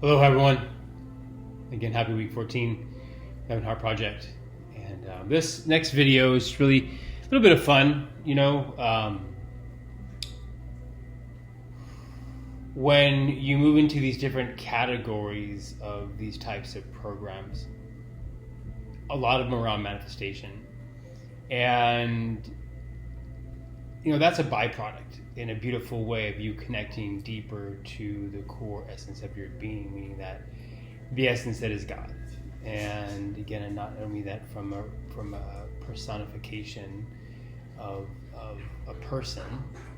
Hello, everyone. Again, happy week 14, Heaven Heart Project. And this next video is really a little bit of fun. When you move into these different categories of these types of programs, a lot of them around manifestation. And, that's a byproduct in a beautiful way of you connecting deeper to the core essence of your being, meaning that the essence that is God. And again, and not only that from a personification of a person,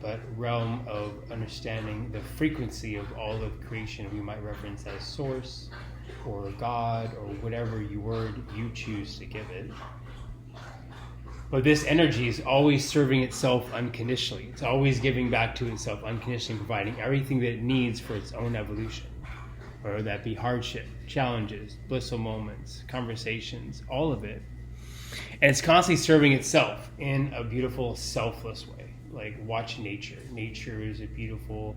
but realm of understanding the frequency of all of creation we might reference as source or God or whatever word you choose to give it. But this energy is always serving itself unconditionally. It's always giving back to itself unconditionally, providing everything that it needs for its own evolution. Whether that be hardship, challenges, blissful moments, conversations, all of it. And it's constantly serving itself in a beautiful, selfless way. Like watch nature. Nature is a beautiful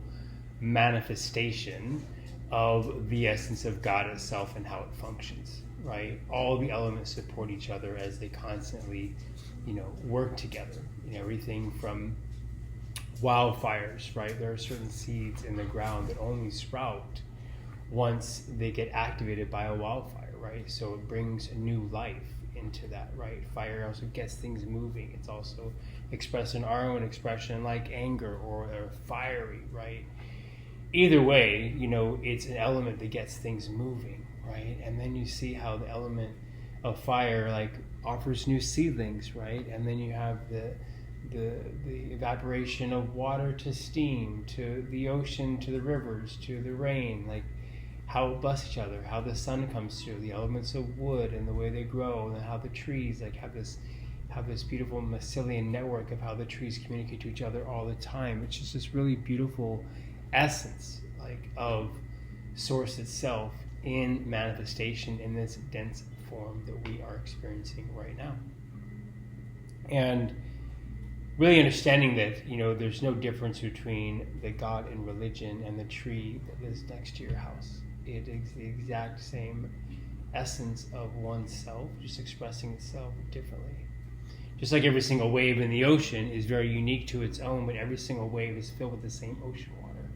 manifestation of the essence of God itself and how it functions, right? All the elements support each other as they constantly, work together. Everything from wildfires, right? There are certain seeds in the ground that only sprout once they get activated by a wildfire, right? So it brings new life into that, right? Fire also gets things moving. It's also expressed in our own expression like anger or fiery, right? Either way, it's an element that gets things moving, right? And then you see how the element of fire offers new seedlings, right? And then you have the evaporation of water to steam, to the ocean, to the rivers, to the rain, how it bless each other, how the sun comes through, the elements of wood and the way they grow, and how the trees have this beautiful mycelial network of how the trees communicate to each other all the time. It's just this really beautiful essence of source itself in manifestation in this dense form that we are experiencing right now. And really understanding that there's no difference between the God in religion and the tree that is next to your house. It is the exact same essence of oneself, just expressing itself differently. Just like every single wave in the ocean is very unique to its own, but every single wave is filled with the same ocean water,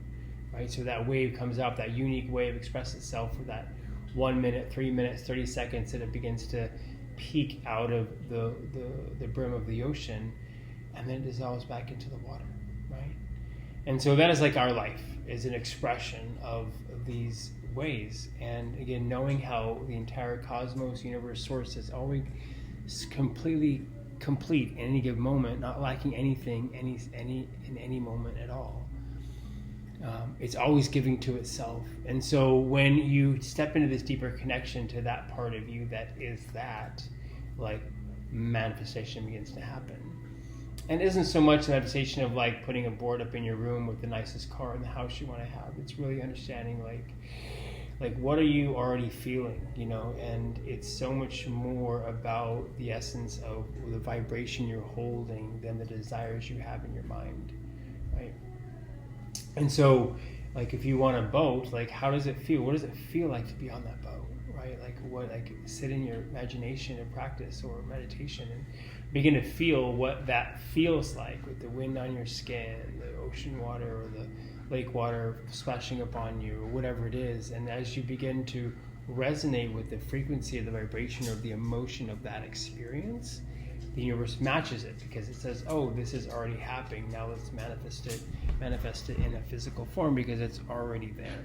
right? So that wave comes out, that unique wave expresses itself for that 1 minute, 3 minutes, 30 seconds, and it begins to peak out of the brim of the ocean, and then it dissolves back into the water, right? And so that is our life, is an expression of these ways. And again, knowing how the entire cosmos, universe, source is always completely complete in any given moment, not lacking anything in any moment at all. It's always giving to itself. And so when you step into this deeper connection to that part of you that is that, manifestation begins to happen. And it isn't so much a manifestation of putting a board up in your room with the nicest car in the house you want to have. It's really understanding what are you already feeling, and it's so much more about the essence of the vibration you're holding than the desires you have in your mind, right? And so, if you want a boat, how does it feel? What does it feel like to be on that boat, right? Sit in your imagination and practice or meditation and begin to feel what that feels like with the wind on your skin, the ocean water or the lake water splashing upon you, or whatever it is. And as you begin to resonate with the frequency of the vibration or the emotion of that experience, the universe matches it because it says, oh, this is already happening. Now let's manifest it in a physical form because it's already there.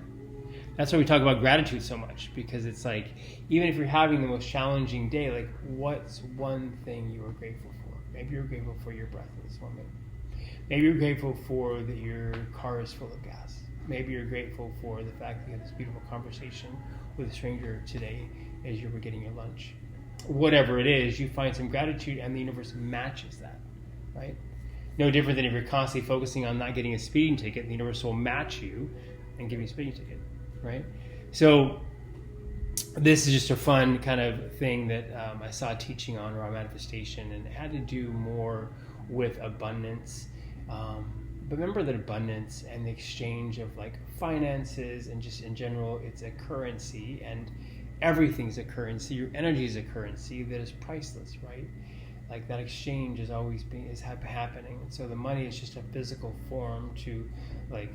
That's why we talk about gratitude so much, because it's even if you're having the most challenging day, what's one thing you are grateful for? Maybe you're grateful for your breath in this moment. Maybe you're grateful for that your car is full of gas. Maybe you're grateful for the fact that you had this beautiful conversation with a stranger today as you were getting your lunch. Whatever it is, you find some gratitude and the universe matches that, right? No different than if you're constantly focusing on not getting a speeding ticket, the universe will match you and give you a speeding ticket, right? So this is just a fun kind of thing that I saw teaching on around manifestation, and it had to do more with abundance But remember that abundance and the exchange of like finances and just in general, it's a currency, and everything's a currency. Your energy is a currency that is priceless, right? Like that exchange is always happening. And so the money is just a physical form to like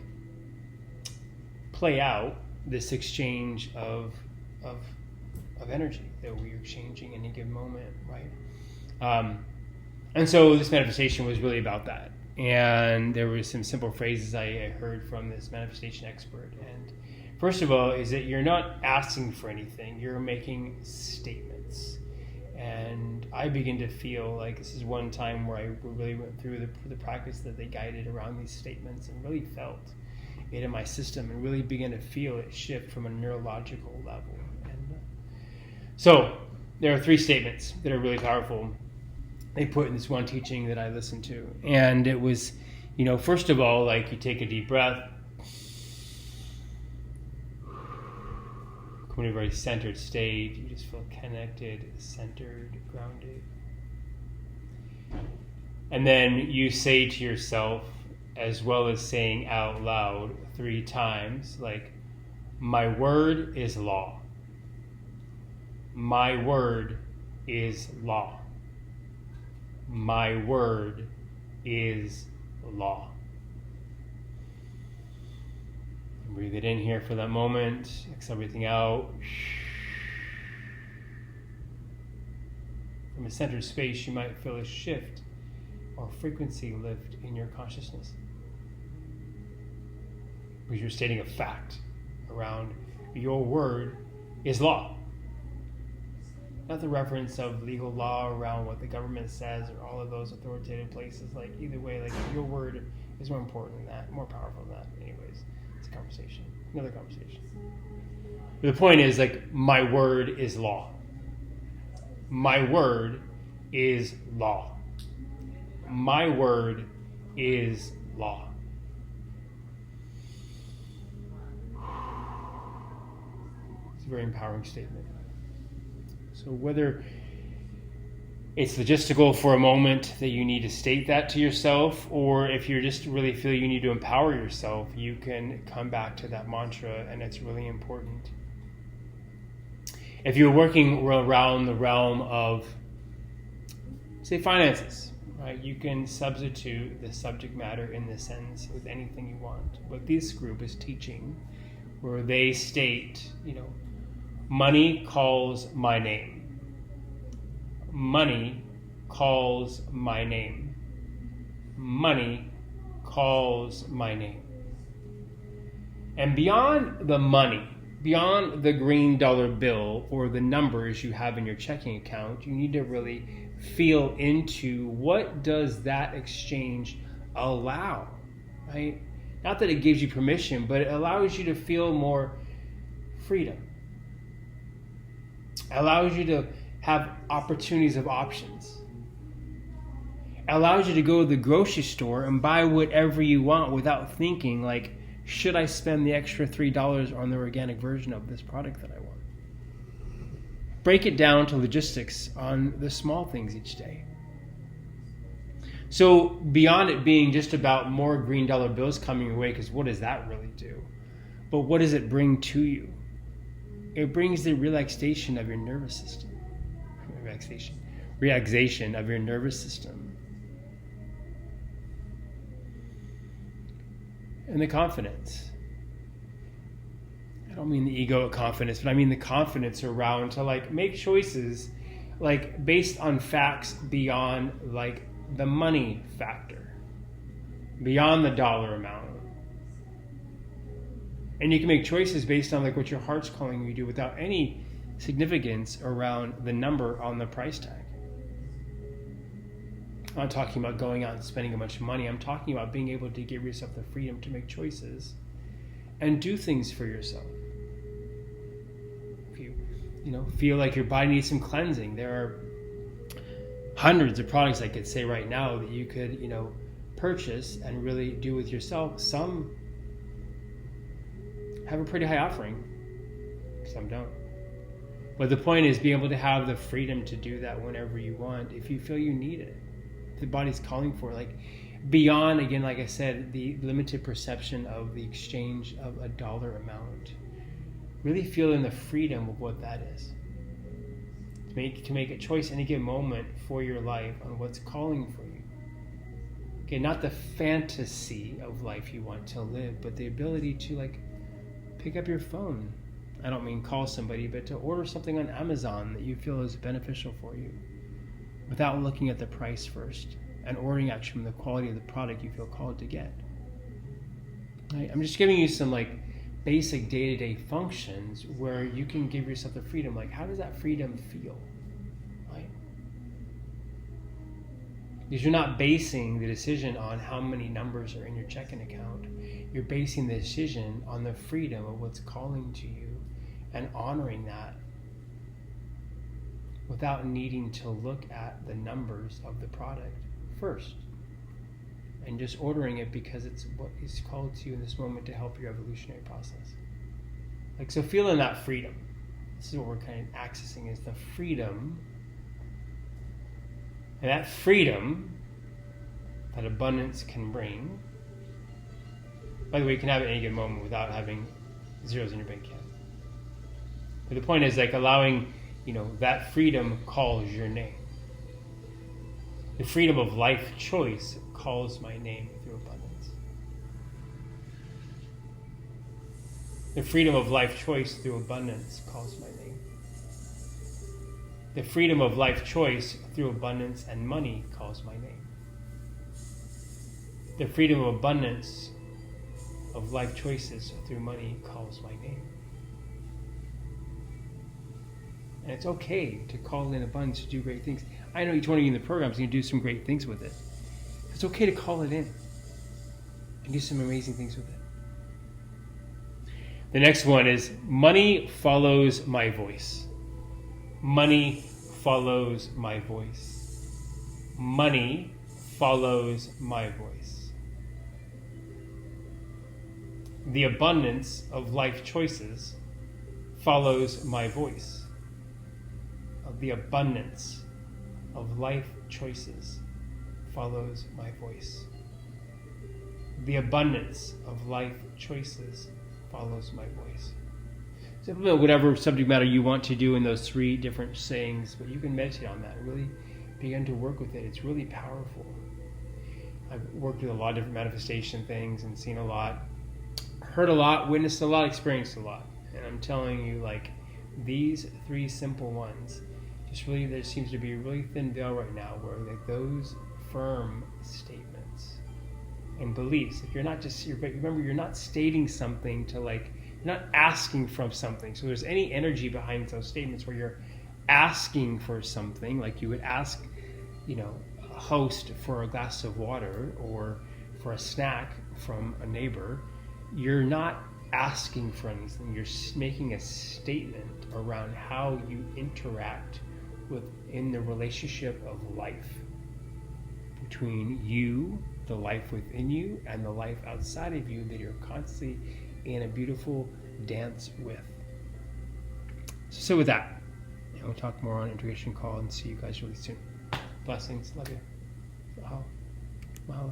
play out this exchange of energy that we're exchanging in any given moment, right? And so this manifestation was really about that. And there were some simple phrases I heard from this manifestation expert. And first of all, is that you're not asking for anything, you're making statements. And I begin to feel like this is one time where I really went through the practice that they guided around these statements and really felt it in my system and really began to feel it shift from a neurological level. And so there are 3 statements that are really powerful. They put in this one teaching that I listened to. And it was, first of all, like you take a deep breath, come to a very centered state. You just feel connected, centered, grounded. And then you say to yourself, as well as saying out loud 3 times, like, my word is law. My word is law. My word is law. Breathe it in here for that moment. Exhale everything out. From a centered space, you might feel a shift or frequency lift in your consciousness. Because you're stating a fact around your word is law. Not the reference of legal law around what the government says or all of those authoritative places. Like either way, like your word is more important than that, more powerful than that. Anyways, it's a conversation, another conversation. But the point is, like, my word is law. My word is law. My word is law. It's a very empowering statement. So whether it's logistical for a moment that you need to state that to yourself, or if you just really feel you need to empower yourself, you can come back to that mantra, and it's really important. If you're working around the realm of, say, finances, right, you can substitute the subject matter in this sentence with anything you want. What this group is teaching, where they state, money calls my name. Money calls my name. Money calls my name. And beyond the money, beyond the green dollar bill or the numbers you have in your checking account, you need to really feel into what does that exchange allow, right? Not that it gives you permission, but it allows you to feel more freedom. It allows you to have opportunities of options. It allows you to go to the grocery store and buy whatever you want without thinking, like, should I spend the extra $3 on the organic version of this product that I want? Break it down to logistics on the small things each day. So beyond it being just about more green dollar bills coming your way, because what does that really do? But what does it bring to you? It brings the relaxation of your nervous system. Relaxation of your nervous system. And the confidence. I don't mean the egoic confidence, but I mean the confidence around to like make choices like based on facts beyond like the money factor, beyond the dollar amount. And you can make choices based on like what your heart's calling you to do without any significance around the number on the price tag. I'm not talking about going out and spending a bunch of money. I'm talking about being able to give yourself the freedom to make choices and do things for yourself. If you feel like your body needs some cleansing, there are hundreds of products I could say right now that you could, purchase and really do with yourself. Some have a pretty high offering. Some don't. But the point is being able to have the freedom to do that whenever you want if you feel you need it. If the body's calling for it. Like beyond, again, like I said, the limited perception of the exchange of a dollar amount. Really feeling the freedom of what that is. To make a choice any given moment for your life on what's calling for you. Okay, not the fantasy of life you want to live, but the ability to like pick up your phone. I don't mean call somebody, but to order something on Amazon that you feel is beneficial for you without looking at the price first and ordering actually from the quality of the product you feel called to get. Right? I'm just giving you some like basic day-to-day functions where you can give yourself the freedom. Like, how does that freedom feel? Right? Because you're not basing the decision on how many numbers are in your checking account. You're basing the decision on the freedom of what's calling to you and honoring that without needing to look at the numbers of the product first. And just ordering it because it's what is called to you in this moment to help your evolutionary process. Like, so feeling that freedom. This is what we're kind of accessing, is the freedom. And that freedom that abundance can bring. By the way, you can have it at any given moment without having zeros in your bank account. But the point is like allowing, that freedom calls your name. The freedom of life choice calls my name through abundance. The freedom of life choice through abundance calls my name. The freedom of life choice through abundance and money calls my name. The freedom of abundance of life choices through money calls my name. And it's okay to call in abundance to do great things. I know each one of you in the program is going to do some great things with it. It's okay to call it in and do some amazing things with it. The next one is money follows my voice. Money follows my voice. Money follows my voice. The abundance of life choices follows my voice. The abundance of life choices follows my voice. The abundance of life choices follows my voice. So whatever subject matter you want to do in those three different sayings, but you can meditate on that, really begin to work with it. It's really powerful. I've worked with a lot of different manifestation things and seen a lot, heard a lot, witnessed a lot, experienced a lot. And I'm telling you, like, these three simple ones, just really, there seems to be a really thin veil right now where like those firm statements and beliefs, if you're not just, remember, you're not stating something to like, you're not asking from something. So there's any energy behind those statements where you're asking for something, like you would ask, a host for a glass of water or for a snack from a neighbor. You're not asking for anything. You're making a statement around how you interact within the relationship of life between you, the life within you, and the life outside of you that you're constantly in a beautiful dance with. So with that, we'll talk more on integration call and see you guys really soon. Blessings. Love you. Mahalo.